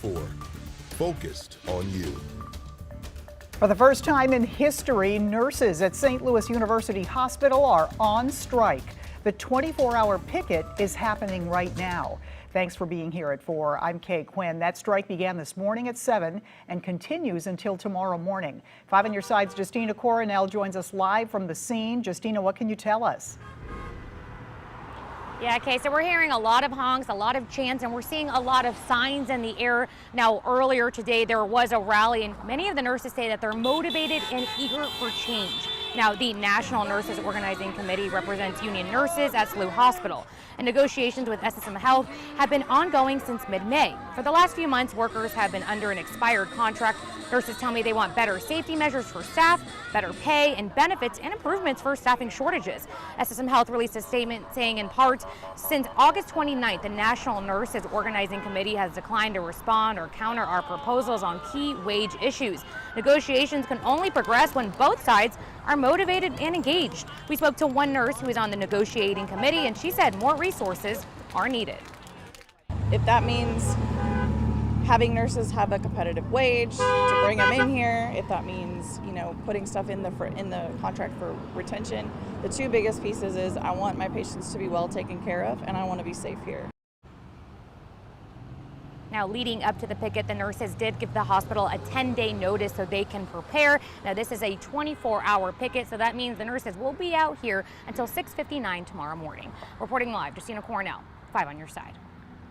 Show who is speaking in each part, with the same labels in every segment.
Speaker 1: 4. Focused on you.
Speaker 2: For the first time in history, nurses at St. Louis University Hospital are on strike. The 24-hour picket is happening right now. Thanks for being here at 4. I'm Kay Quinn. That strike began this morning at 7 and continues until tomorrow morning. 5 on your side's Justina Coronel joins us live from the scene. Justina, what can you tell us?
Speaker 3: Yeah, Kay, so we're hearing a lot of honks, a lot of chants, and we're seeing a lot of signs in the air. Now, earlier today, there was a rally, and many of the nurses say that they're motivated and eager for change. Now, the National Nurses Organizing Committee represents union nurses at SLU Hospital, and negotiations with SSM Health have been ongoing since mid-May. For the last few months, workers have been under an expired contract. Nurses tell me they want better safety measures for staff, better pay and benefits, and improvements for staffing shortages. SSM Health released a statement saying, in part, since August 29th, the National Nurses Organizing Committee has declined to respond or counter our proposals on key wage issues. Negotiations can only progress when both sides are motivated and engaged. We spoke to one nurse who is on the negotiating committee, and she said more resources are needed.
Speaker 4: If that means having nurses have a competitive wage to bring them in here, if that means, putting stuff in the contract for retention, the two biggest pieces is I want my patients to be well taken care of, and I want to be safe here.
Speaker 3: Now, leading up to the picket, the nurses did give the hospital a 10-day notice so they can prepare. Now, this is a 24-hour picket, so that means the nurses will be out here until 6:59 tomorrow morning. Reporting live, Justina Coronel, 5 on your side.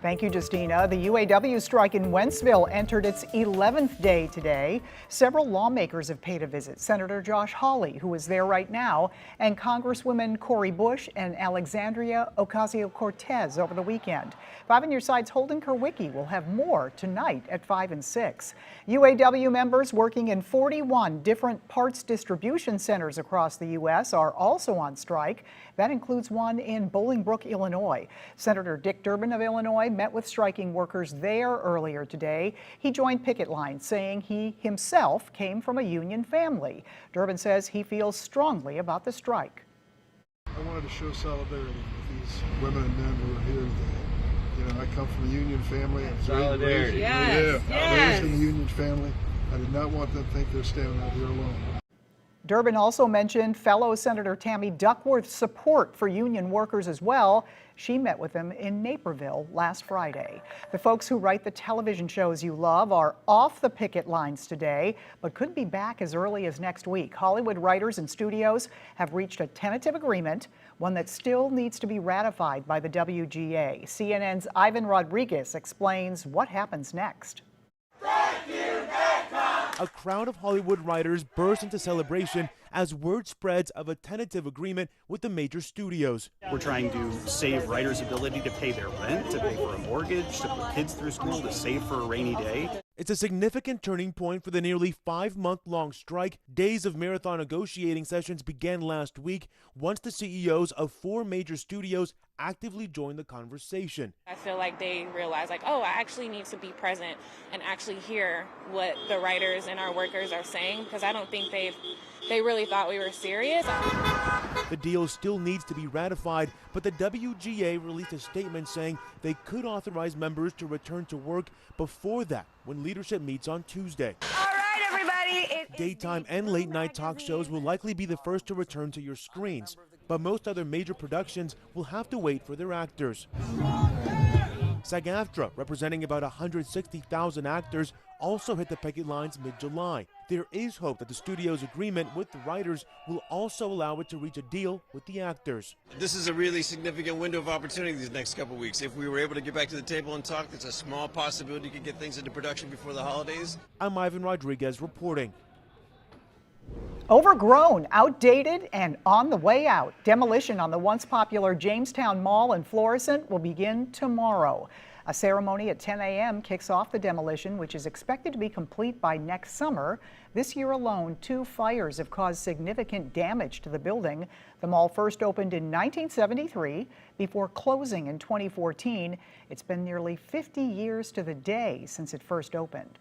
Speaker 2: Thank you, Justina. The UAW strike in Wentzville entered its 11th day today. Several lawmakers have paid a visit. Senator Josh Hawley, who is there right now, and Congresswomen Cori Bush and Alexandria Ocasio-Cortez over the weekend. 5 on your side's Holden Kerwicki will have more tonight at 5 and 6. UAW members working in 41 different parts distribution centers across the U.S. are also on strike. That includes one in Bolingbrook, Illinois. Senator Dick Durbin of Illinois met with striking workers there earlier today. He joined picket lines, saying he himself came from a union family. Durbin says he feels strongly about the strike.
Speaker 5: I wanted to show solidarity with these women and men who are here today. I come from a union family.
Speaker 6: Solidarity.
Speaker 5: Raised in a union family. I did not want them to think they're standing out here alone.
Speaker 2: Durbin also mentioned fellow Senator Tammy Duckworth's support for union workers as well. She met with them in Naperville last Friday. The folks who write the television shows you love are off the picket lines today, but could be back as early as next week. Hollywood writers and studios have reached a tentative agreement, one that still needs to be ratified by the WGA. CNN's Ivan Rodriguez explains what happens next.
Speaker 7: A crowd of Hollywood writers burst into celebration as word spreads of a tentative agreement with the major studios.
Speaker 8: We're trying to save writers' ability to pay their rent, to pay for a mortgage, to put kids through school, to save for a rainy day.
Speaker 7: It's a significant turning point for the nearly 5-month-long strike. Days of marathon negotiating sessions began last week once the CEOs of 4 major studios actively joined the conversation.
Speaker 9: I feel like they realize, I actually need to be present and actually hear what the writers and our workers are saying, because I don't think they really thought we were serious.
Speaker 7: The deal still needs to be ratified, but the WGA released a statement saying they could authorize members to return to work before that, when leadership meets on Tuesday.
Speaker 9: All right, everybody.
Speaker 7: Daytime and late-night talk shows will likely be the first to return to your screens, but most other major productions will have to wait for their actors. SAG-AFTRA, representing about 160,000 actors, also hit the picket lines mid-July. There is hope that the studio's agreement with the writers will also allow it to reach a deal with the actors.
Speaker 6: This is a really significant window of opportunity these next couple of weeks. If we were able to get back to the table and talk, there's a small possibility you could get things into production before the holidays.
Speaker 7: I'm Ivan Rodriguez reporting.
Speaker 2: Overgrown, outdated, and on the way out. Demolition on the once popular Jamestown Mall in Florissant will begin tomorrow. A ceremony at 10 a.m. kicks off the demolition, which is expected to be complete by next summer. This year alone, 2 fires have caused significant damage to the building. The mall first opened in 1973 before closing in 2014. It's been nearly 50 years to the day since it first opened.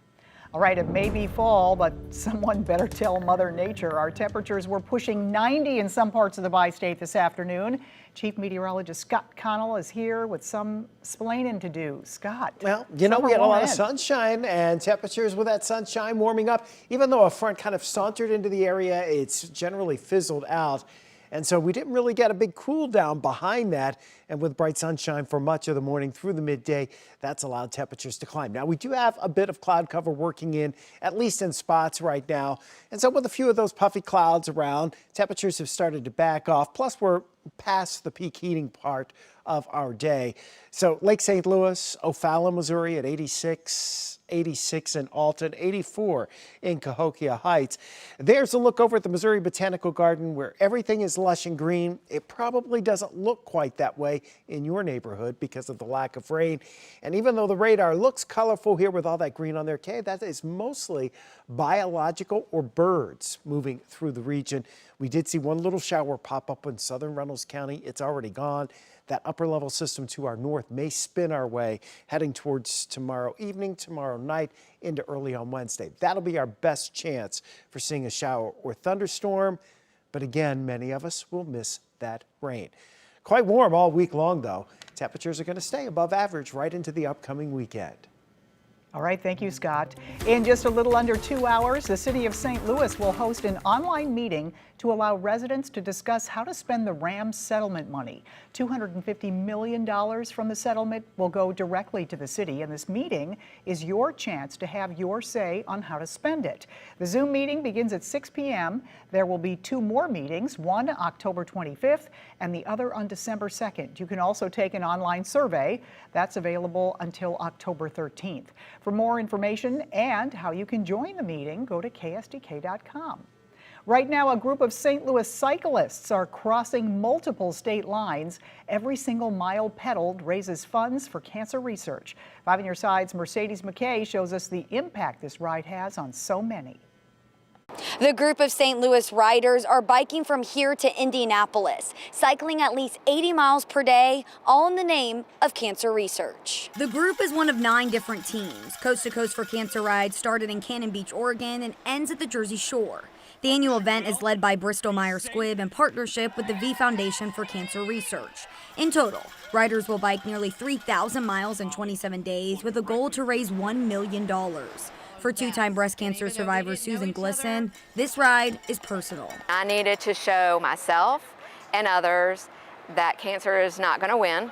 Speaker 2: All right, it may be fall, but someone better tell Mother Nature. Our temperatures were pushing 90 in some parts of the bi-state this afternoon. Chief Meteorologist Scott Connell is here with some splaining to do. Scott.
Speaker 10: Well, you know, we had a lot of sunshine and temperatures with that sunshine warming up. Even though a front kind of sauntered into the area, it's generally fizzled out. And so we didn't really get a big cool down behind that. And with bright sunshine for much of the morning through the midday, that's allowed temperatures to climb. Now, we do have a bit of cloud cover working in, at least in spots right now. And so with a few of those puffy clouds around, temperatures have started to back off. Plus, we're past the peak heating part of our day. So Lake St. Louis, O'Fallon, Missouri at 86 in Alton, 84 in Cahokia Heights. There's a look over at the Missouri Botanical Garden where everything is lush and green. It probably doesn't look quite that way in your neighborhood because of the lack of rain. And even though the radar looks colorful here with all that green on there, okay, that is mostly biological or birds moving through the region. We did see one little shower pop up in southern Reynolds County. It's already gone. That upper level system to our north may spin our way heading towards tomorrow evening, tomorrow night into early on Wednesday. That'll be our best chance for seeing a shower or thunderstorm. But again, many of us will miss that rain. Quite warm all week long, though. Temperatures are going to stay above average right into the upcoming weekend.
Speaker 2: All right, thank you, Scott. In just a little under 2 hours, the city of St. Louis will host an online meeting to allow residents to discuss how to spend the Rams settlement money. $250 million from the settlement will go directly to the city, and this meeting is your chance to have your say on how to spend it. The Zoom meeting begins at 6 p.m. There will be 2 more meetings, one October 25th and the other on December 2nd. You can also take an online survey that's available until October 13th. For more information and how you can join the meeting, go to ksdk.com. Right now, a group of St. Louis cyclists are crossing multiple state lines. Every single mile pedaled raises funds for cancer research. 5 on your side's Mercedes McKay shows us the impact this ride has on so many.
Speaker 11: The group of St. Louis riders are biking from here to Indianapolis, cycling at least 80 miles per day, all in the name of cancer research. The group is one of 9 different teams. Coast to Coast for Cancer Ride started in Cannon Beach, Oregon, and ends at the Jersey Shore. The annual event is led by Bristol Myers Squibb in partnership with the V Foundation for Cancer Research. In total, riders will bike nearly 3,000 miles in 27 days with a goal to raise $1 million. For 2-time breast cancer survivor Susan Glisson, this ride is personal.
Speaker 12: I needed to show myself and others that cancer is not going to win,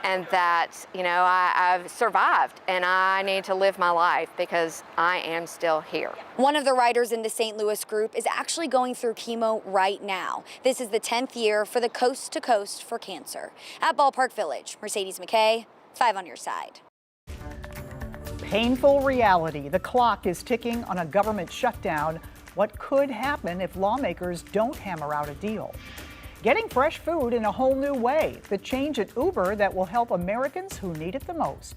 Speaker 12: and that, you know, I've survived and I need to live my life because I am still here.
Speaker 11: One of the riders in the St. Louis group is actually going through chemo right now. This is the 10th year for the Coast to Coast for Cancer. At Ballpark Village, Mercedes McKay, 5 on your side.
Speaker 2: Painful reality. The clock is ticking on a government shutdown. What could happen if lawmakers don't hammer out a deal? Getting fresh food in a whole new way. The change at Uber that will help Americans who need it the most.